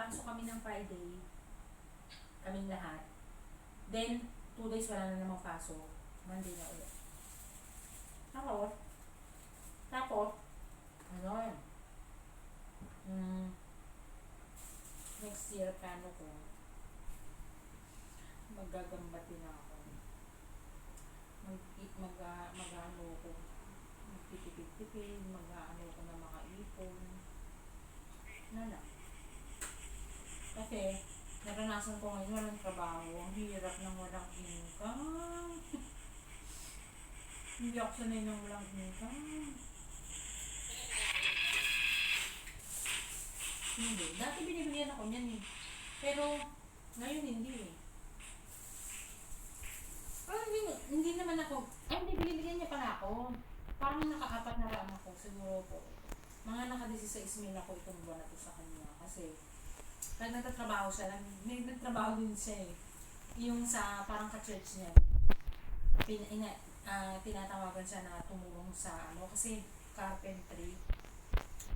pinapasok kami ng Friday, kaming lahat. Then, 2 days wala na namang pasok. Monday na ulit. Tapos, ano yun? Next year, plano ko, magagambatin ako. Mag-ano ko, magtitipid-tipid, mag-ano ko ng mga ipon. Na. Kasi, naranasan ko ngayon walang trabaho. Ang hirap ng walang income. Hindi ako sanay ng walang income. Hindi. Dati binibigyan ako niyan eh. Pero, ngayon hindi eh. Parang hindi naman ako, hindi binibigyan niya pala ako. Parang naka-4 na raan ako, siguro po. Mga naka-16 mil ako itong buwan na to sa kanya. Kasi, pag nagtatrabaho siya, nagtatrabaho din siya eh. Yung sa parang ka-church niya. Tinatawagan siya na tumulong sa ano, kasi carpentry.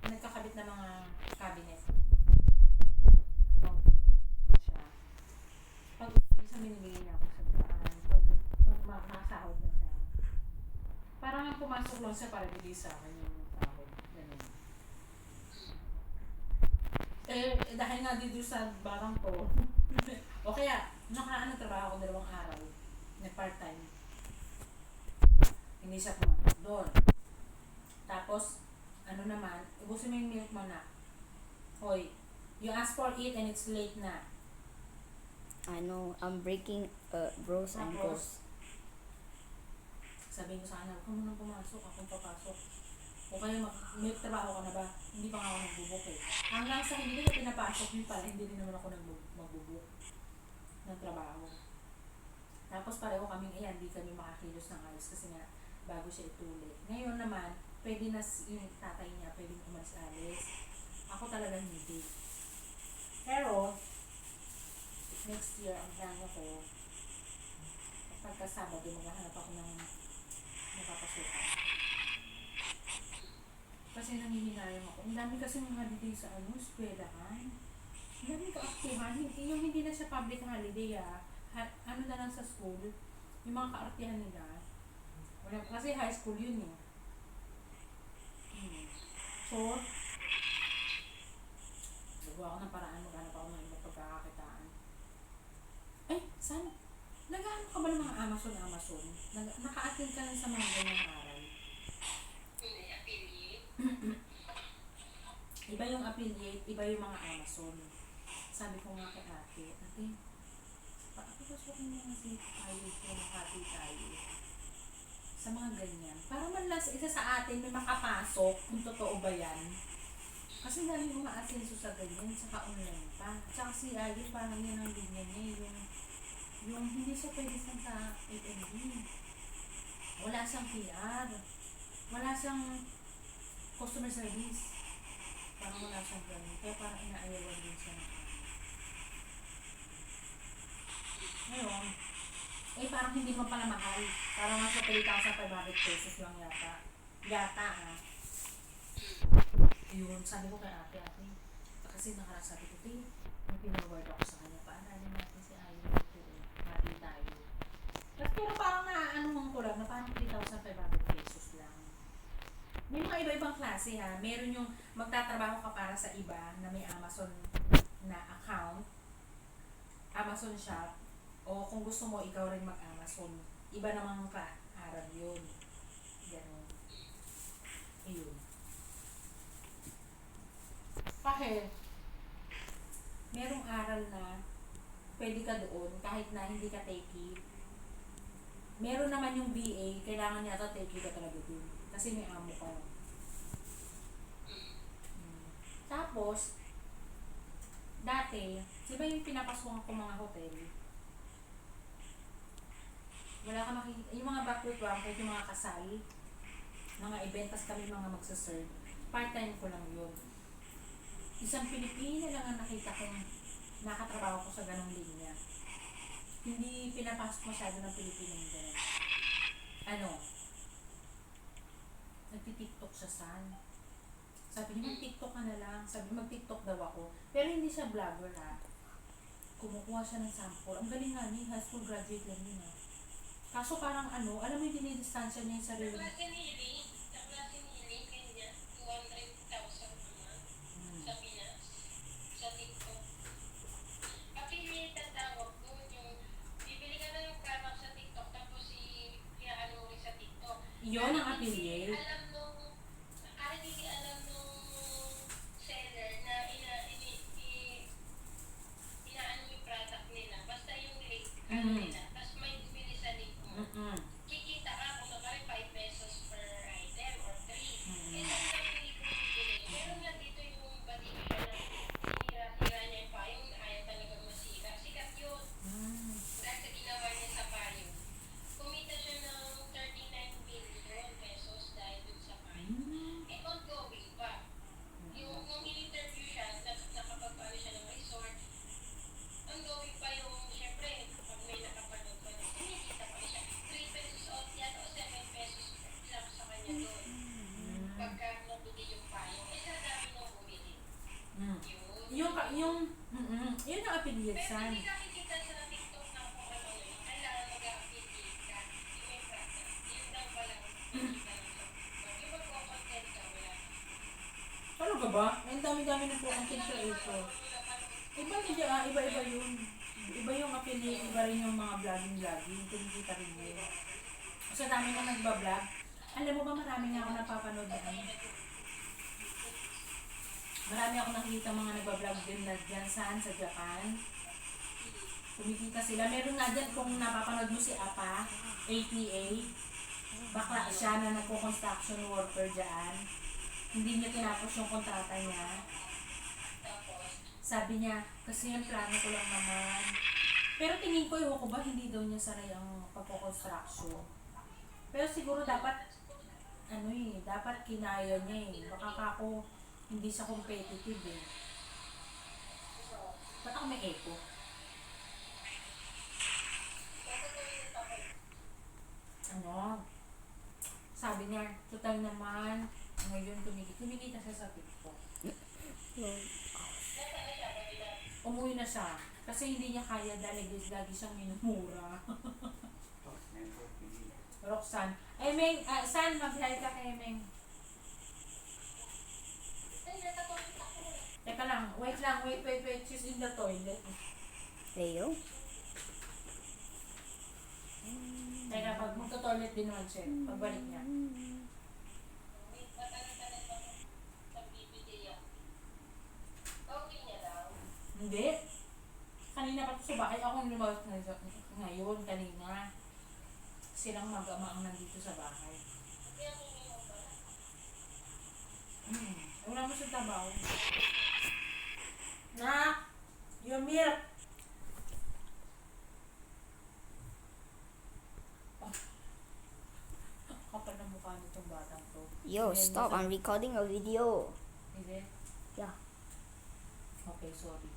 Nagkakabit na mga cabinet. Siya. Pag isa binibigyan niya ako sa daan, pag makasahod na siya. Parang ang pumasok lang siya para bigay sa akin yung sahod. Ganun. Dahil nga dito sa barang ko, o kaya, nakaraan na trabaho ko 2 araw, na part-time. Hindi siya pumasok doon. Tapos, ano naman, ubusin mo yung milk mo na. Hoy, you ask for it and it's late na. I'm breaking bros and Tapos, ghosts. sabihin ko sa kanya, huwag ka munang pumasok, akong papasok. O kaya may trabaho ka na ba? Hindi pa nga ako nagbubuk eh. Hanggang sa hindi ko pinapasok yun pala, hindi rin naman ako magbubuk ng trabaho. Tapos pareho kaming hindi kami makakilos ng ayos kasi nga bago siya ituli. Ngayon naman, pwede na yung tatay niya, pwedeng umalis-alis. Ako talaga hindi. Pero, next year, ang plano ko, pagka Sabado, maghahanap ako ng napapasukan. Kasi nangihinayang ako. Ang dami kasi mga holiday sa eskwelahan. Ang dami kaaktuhan. Yung hindi na siya public holiday ano na lang sa school, yung mga kaartihan nila. Wala, kasi high school yun eh. So, gagawa ako ng paraan, maghanap ako ng ibang pagkakakitaan. Saan? Nag-ano ka ba ng mga Amazon? Naka-attend ka na sa mga ganyang aral? Iba yung affiliate, iba yung mga Amazon. Sabi ko nga kay ate, pakapasukin mo nga si tayo, makati tayo. Sa mga ganyan. Para man lang isa sa atin may makapasok, kung totoo ba yan. Kasi dali yung ma-asenso sa ganyan, saka online pa. Tsaka si Ayo, parang yan ang linya niya, yung hindi siya pwede sa FNB. Wala siyang PR. Wala siyang customer service. Parang wala siyang ganun. Kaya parang inaayawan din siya ng ngayon, parang hindi mo pala mahal. Parang nasa 3,500 pesos lang yata. Yun, sabi ko kay ate. Kasi sabi ko, may pinaward ako sa kanya. Paananin natin si Ayo dito. Hati tayo. Pero parang naaanuhan ko lang na parang 3,500 pesos lang. May mga iba-ibang klase ha. Meron yung magtatrabaho ka para sa iba na may Amazon na account, Amazon shop, o kung gusto mo ikaw rin mag-Amazon. Iba namang aral yun. Ganun. Ayun. Kasi, merong aral na pwede ka doon kahit na hindi ka techie. Meron naman yung BA, kailangan yata techie ka talaga doon. Kasi may amo ka. Tapos, dati, di ba yung pinapasukan ko mga hotel? Wala ka makikita, yung mga banquet banquet, yung mga kasal, mga eventas kami mga magsaserve, part-time ko lang yun. Isang Pilipina lang ang nakita kong nakatrabaho ko sa ganong linya. Hindi pinapasok masyado ng Pilipinang gano'n. Nagtitiktok siya saan? Sabi niya, mag-TikTok ka na lang. Sabi, mag-TikTok daw ako. Pero hindi siya vlogger ha. Kumukuha siya ng sample. Ang galing nga ni, high school graduate lang yun ha. Kaso parang ano, alam mo yung dinidistansya niya yung sarili. Naklase ni Elaine, kanya 200,000 naman sa Pinas, sa TikTok. Affiliate ang tawag doon, yung bibili ka na yung product sa TikTok, tapos iaano mo rin sa TikTok. Yun ang affiliate. Kahit hindi alam nung seller na inaano yung product nila, basta yung link nila, tapos may bibili sa link mo. Kikita ka kung nakari 5 pesos per item or 3. Eh, sa mga hindi ko bibili, meron nga dito yung batika na sinira-sira niya yung payong na ayaw talagang masira. Sikat yun. Dahil sa ginawa niya sa payong. Kumita siya ng 39 billion pesos dahil dun sa payong. Eh, ongoing pa. Nung in-interview siya, nakapagpano siya ng resort, ongoing pa yung, syempre, pag may nakapanood pa na, kumikita pa siya. 3 pesos off yan o 7 pesos lang sa kanya doon. Pagka nabili yung payong, eh, sa dami nung bumili. Yun ang affiliate Pero san. hindi ka kikita sa TikTok na kung ano yun. Kailangan mag-affiliate ka. Yung may product. Yun lang palang kikita lang sa TikTok. Yung magko-content ka, wala. Ano ka ba? Ang dami-dami na po ang creator. Iba-iba yun. Iba yung affiliate, iba rin yung mga vlogging. Kumikita rin yun. Sa dami na nagbablog. Alam mo ba, marami nga ako napapanood na ano. Marami ako nakikita mga nagbablog din na dyan saan, sa Japan. Kumikita sila. Meron nga dyan kung napapanood mo si APA, APA. Bakla siya na nagpo-construction worker dyan. Hindi niya tinapos yung kontrata niya. Sabi niya, kasi yung plano ko lang naman. Pero tingin ko, ko ba, hindi daw niya saray ang pagpo-construction. Pero siguro dapat, dapat kinaya niya eh. Baka ako, hindi siya competitive eh. Ba't ako may echo? Sabi niya, total naman, ngayon kumikita siya sa TikTok. Umuwi na siya. Kasi hindi niya kaya dahil lagi siyang minumura. Roxanne. Meng, San, mag-hi ka kay Meng. Teka lang, wait. She's in the toilet. Leo? Teka, pag magto-toilet din naman siya. Pagbalik niya. Hindi. Kanina pa sa bahay. Ako yung lumabas ngayon, kanina. Silang mag-ama ang nandito sa bahay. Wala mo sa tabaw. Na! Yung milk! Kapal na mukha nitong batang to. Yo, stop. I'm recording a video. Hindi? Yeah. Okay, sorry.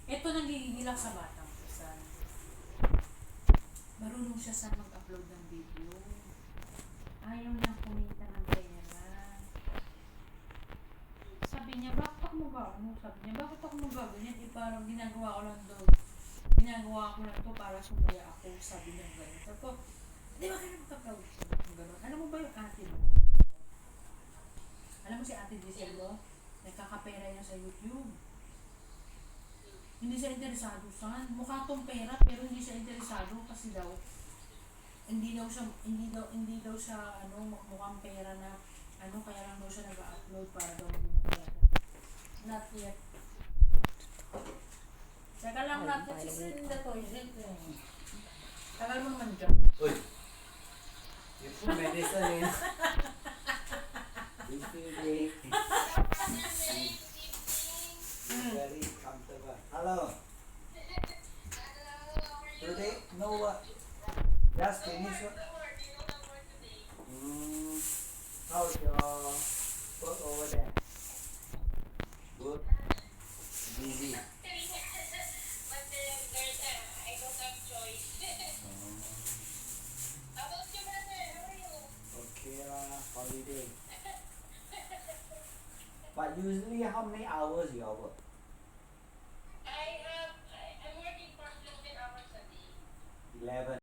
Ito nagigigil sa batang to. Marunong siya sa mag-upload ng video. Ayaw niyang kumita ng pera. Sabi niya, bakit ako magaganyan? Parang ginagawa ko lang to para sumaya ako. Sabi niya gano'n. Sabi ko, di ba kayo mag-upload siya? Gano'n. Alam mo ba yung ate mo? Alam mo si Ate Giselle? Nagkakapera niya sa YouTube. Hindi siya interesado saan. Mukha tong pera pero hindi siya interesado kasi daw hindi daw siya mukhang pera na kaya lang daw siya nag-upload para daw hindi pera. Not yet. Teka lang, not yet. She's in the toilet eh. Tagal mo naman dyan. Uy! Yun po, medicine eh. Very comfortable. Hello. Today, no what? Just finish it. How's your work over there? Good. Busy. But there's I don't have choice. How about you, brother? How are you? Okay, holiday. But usually, how many hours you all work? I'm working for 15 hours a day. 11.